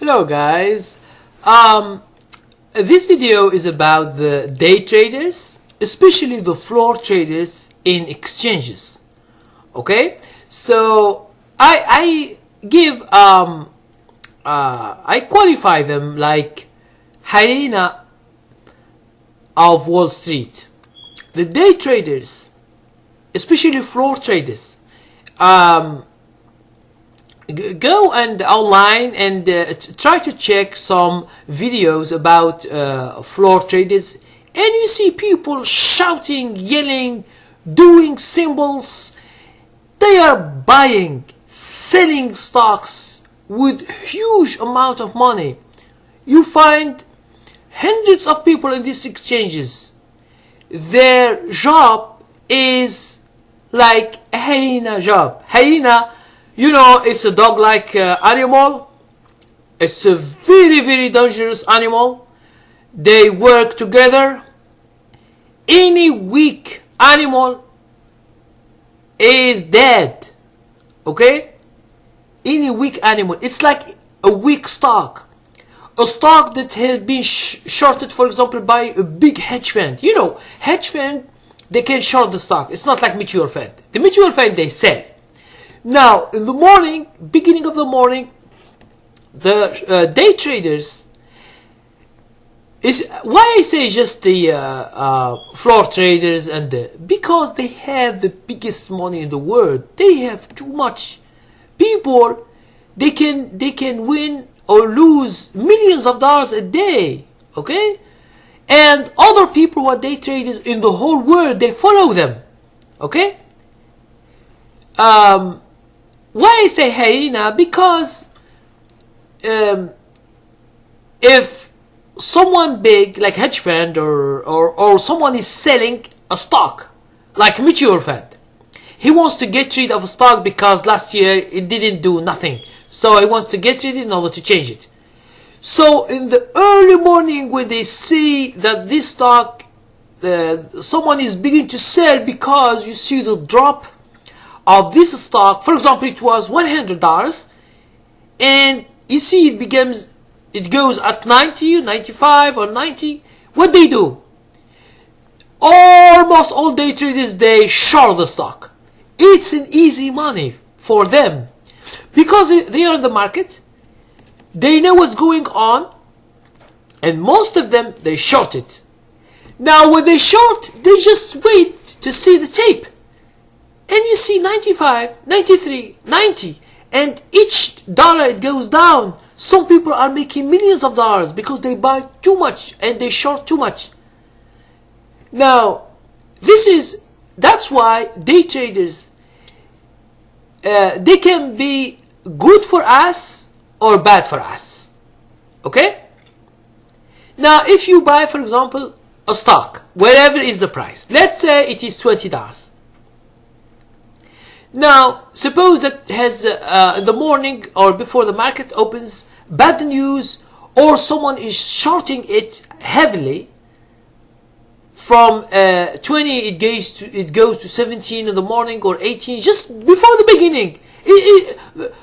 Hello guys, this video is about the day traders, especially the floor traders in exchanges. Okay, so I give I qualify them like Hyena of Wall Street. The day traders, especially floor traders, go and online and try to check some videos about floor traders, and you see people shouting, yelling, doing symbols. They are buying, selling stocks with huge amount of money. You find hundreds of people in these exchanges. Their job is like a hyena job. Hyena, you know, it's a dog-like animal. It's a very dangerous animal. They work together. Any weak animal is dead. Okay? Any weak animal. It's like a weak stock. A stock that has been shorted, for example, by a big hedge fund. You know, hedge fund, they can short the stock. It's not like mutual fund. The mutual fund, they sell. Now, in the morning, beginning of the morning, the day traders is why I say just the floor traders, and because they have the biggest money in the world. They have too much people. They can win or lose millions of dollars a day. Okay, and other people who are day traders in the whole world, they follow them. Okay. Why I say hyena? Because if someone big like hedge fund or someone is selling a stock like mutual fund, he wants to get rid of a stock because last year it didn't do nothing, so he wants to get rid in order to change it. So in the early morning, when they see that this stock someone is beginning to sell, because you see the drop of this stock, for example, it was $100, and you see it goes at 90, 95 or 90. What they do? Almost all day traders, they short the stock. It's an easy money for them because they are in the market. They know what's going on, and most of them, they short it. Now when they short, they just wait to see the tape. And you see 95, 93, 90, and each dollar it goes down. Some people are making millions of dollars because they buy too much and they short too much. Now, that's why day traders, they can be good for us or bad for us. Okay? Now, if you buy, for example, a stock, wherever is the price, let's say it is $20. Now, suppose that has in the morning or before the market opens, bad news, or someone is shorting it heavily. From 20, it goes to 17 in the morning or 18, just before the beginning.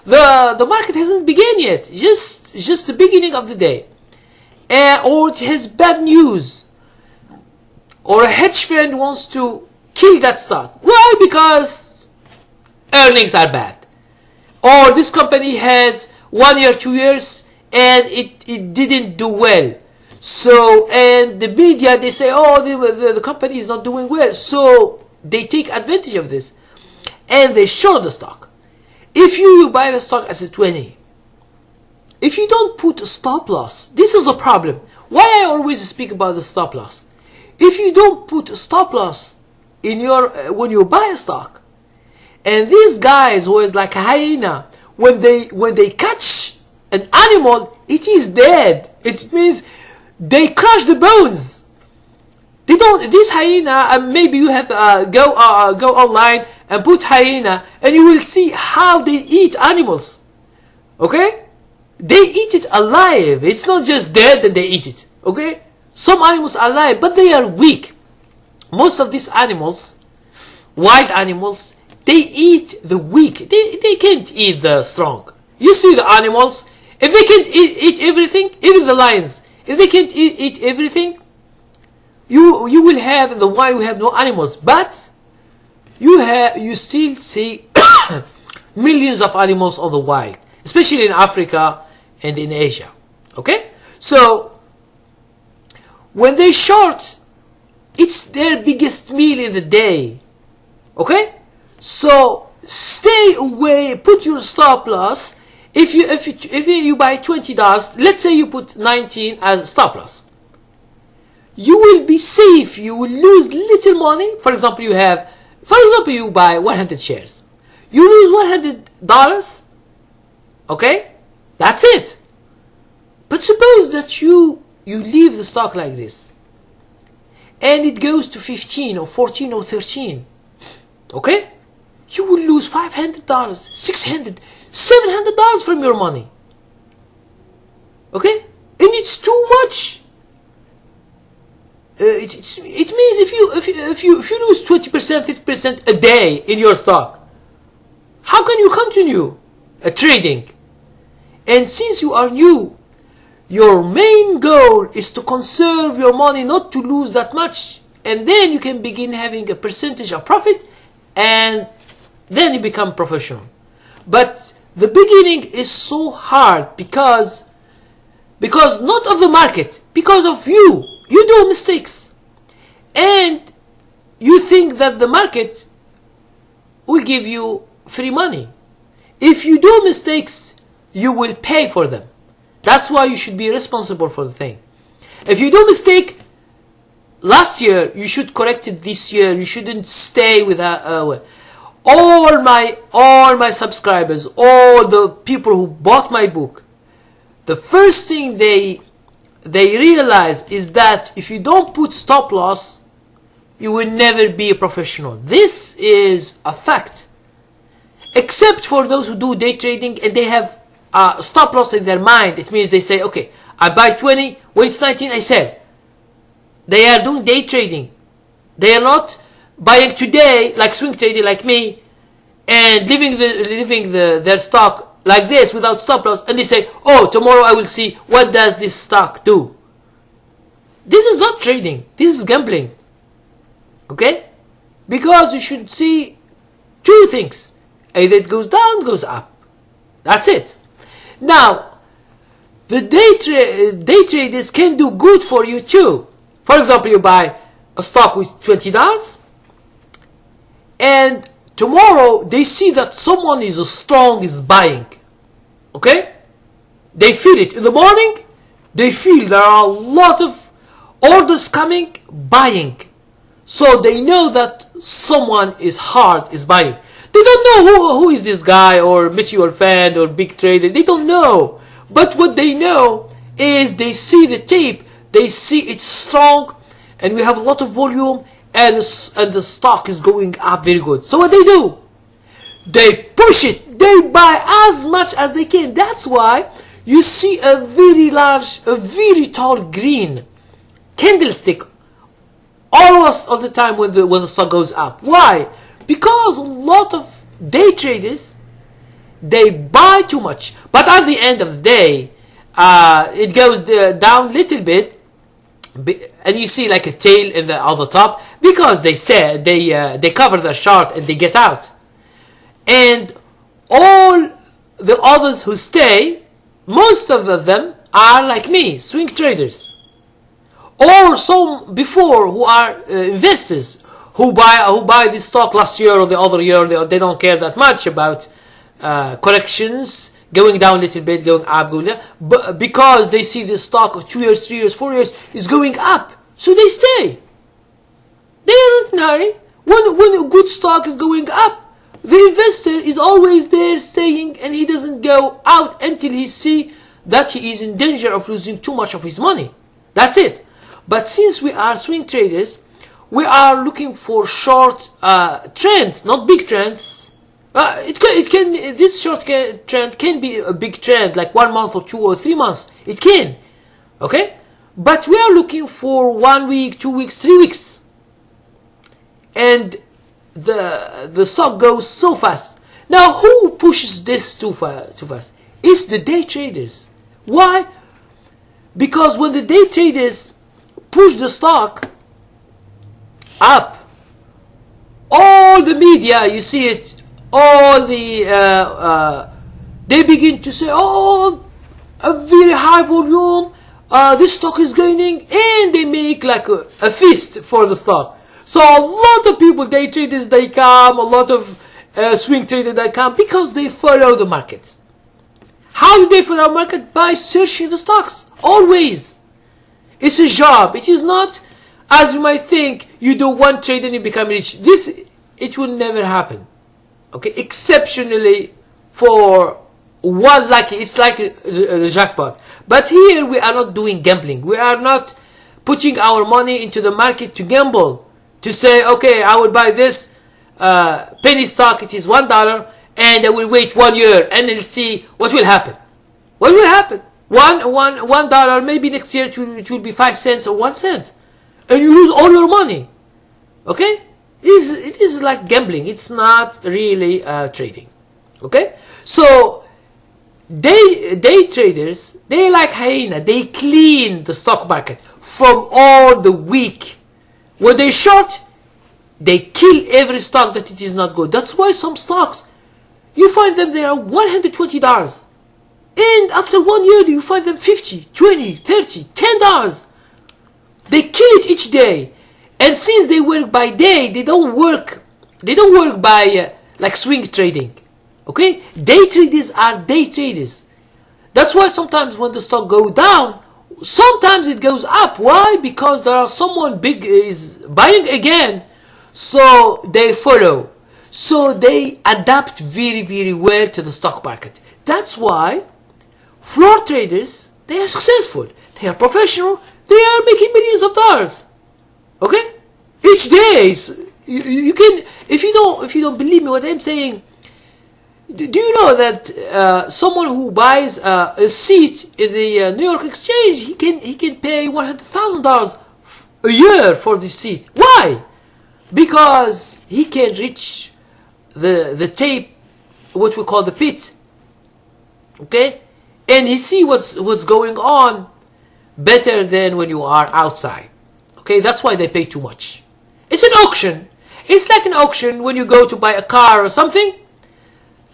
The market hasn't begun yet, just the beginning of the day, or it has bad news, or a hedge fund wants to kill that stock. Why? Because earnings are bad, or this company has 1 year, 2 years, and it didn't do well. So, and the media, they say, oh, the company is not doing well, so they take advantage of this and they short the stock. If you buy the stock as a 20, if you don't put a stop loss, this is the problem. Why I always speak about the stop loss. If you don't put a stop loss in your when you buy a stock, and these guys who is like a hyena, when they catch an animal, it is dead. It means they crush the bones. They don't. This hyena, maybe you have go online and put hyena, and you will see how they eat animals. Okay, they eat it alive. It's not just dead and they eat it. Okay, some animals are alive, but they are weak. Most of these animals, wild animals, they eat the weak. They can't eat the strong. You see the animals, If they can't eat everything, even the lions, if they can't eat everything, you will have in the wild, you have no animals, but you still see millions of animals on the wild, especially in Africa and in Asia. Okay, so when they short, it's their biggest meal in the day. Okay, so stay away. Put your stop loss. If you buy $20, let's say you put 19 as stop loss, you will be safe. You will lose little money. For example, you buy 100 shares. You lose $100. Okay, that's it. But suppose that you leave the stock like this, and it goes to 15 or 14 or 13. Okay, you will lose $500, $600, $700 from your money. Okay, and it's too much. It means if you lose 20%, 50% a day in your stock, how can you continue trading? And since you are new, your main goal is to conserve your money, not to lose that much, and then you can begin having a percentage of profit, and then you become professional. But the beginning is so hard because not of the market, because of you. You do mistakes, and you think that the market will give you free money. If you do mistakes, you will pay for them. That's why you should be responsible for the thing. If you do mistake last year, you should correct it this year. You shouldn't stay with all my subscribers, all the people who bought my book. The first thing they realize is that if you don't put stop loss, you will never be a professional. This is a fact. Except for those who do day trading and they have stop loss in their mind. It means they say, okay, I buy 20, when it's 19 I sell. They are doing day trading. They are not buying today like swing trading like me and leaving their stock like this without stop loss, and they say, oh, tomorrow I will see what does this stock do. This is not trading, this is gambling. Okay, because you should see two things: either it goes down, goes up. That's it. Now the day traders can do good for you too. For example, you buy a stock with $20 and tomorrow they see that someone is strong, is buying. Okay, they feel it in the morning. They feel there are a lot of orders coming, buying. So they know that someone is buying. They don't know who is this guy or mutual fund or big trader. They don't know. But what they know is they see the tape. They see it's strong and we have a lot of volume and the stock is going up very good. So what they do? They push it. They buy as much as they can. That's why you see a very large, a very tall green candlestick almost all the time when the stock goes up. Why? Because a lot of day traders, they buy too much, but at the end of the day it goes down a little bit, and you see like a tail on the top, because they say they cover the chart and they get out. And all the others who stay, most of them are like me, swing traders, or some before who are investors who buy this stock last year or the other year. They don't care that much about corrections, going down a little bit, going up, going down, but because they see the stock of 2 years, 3 years, 4 years is going up, so they stay. They aren't in a hurry. When a good stock is going up, the investor is always there staying, and he doesn't go out until he see that he is in danger of losing too much of his money. That's it. But since we are swing traders, we are looking for short trends, not big trends. This short trend can be a big trend, like 1 month or 2 or 3 months. It can, okay. But we are looking for 1 week, 2 weeks, 3 weeks, and the stock goes so fast. Now, who pushes this too fast? It's the day traders. Why? Because when the day traders push the stock up, all the media, you see it, all the they begin to say, oh, a very high volume, this stock is gaining, and they make like a feast for the stock. So a lot of people, day traders, they come, a lot of swing traders, they come because they follow the market. How do they follow the market? By searching the stocks, always. It's a job. It is not, as you might think, you do one trade and you become rich. It will never happen. Okay, exceptionally for one lucky, it's like a jackpot. But here we are not doing gambling. We are not putting our money into the market to gamble, to say, okay, I will buy this penny stock, it is $1, and I will wait 1 year and I'll see what will happen. What will happen? $1, maybe next year it will be 5 cents or 1 cent, and you lose all your money. Okay, it is like gambling. It's not really trading. Okay, so day traders, they like hyena. They clean the stock market from all the weak. When they short, they kill every stock that it is not good. That's why some stocks, you find them, they are $120. And after 1 year, you find them $50, $20, $30, $10. They kill it each day. And since they work by day, they don't work by like swing trading. Okay? Day traders are day traders. That's why sometimes when the stock goes down, sometimes it goes up. Why? Because there are someone big is buying again. So they follow. So they adapt very, very well to the stock market. That's why floor traders, they are successful. They are professional. They are making millions of dollars. Okay? Each day, you can, if you don't believe me what I'm saying, do you know that someone who buys a seat in the New York Exchange, he can pay $100,000 a year for this seat? Why? Because he can reach the tape, what we call the pit. Okay, and he see what's going on better than when you are outside. Okay, that's why they pay too much. It's an auction. It's like an auction when you go to buy a car or something.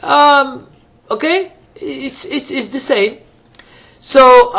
Okay, it's the same. So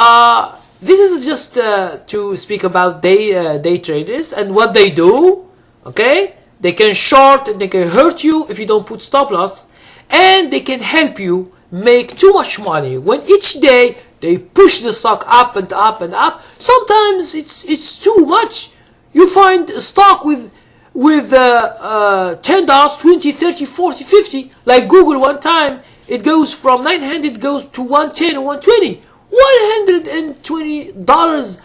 this is just to speak about day traders and what they do. Okay, they can short and they can hurt you if you don't put stop loss, and they can help you make too much money when each day they push the stock up and up and up. Sometimes it's too much. You find a stock with $10, $20, $30, $40, $50, like Google. One time it goes from 900, goes to 110 or 120. $120,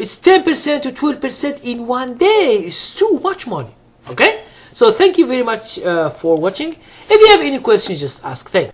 it's 10% to 12% in 1 day. It's too much money. Okay, so thank you very much for watching. If you have any questions, just ask. Thanks.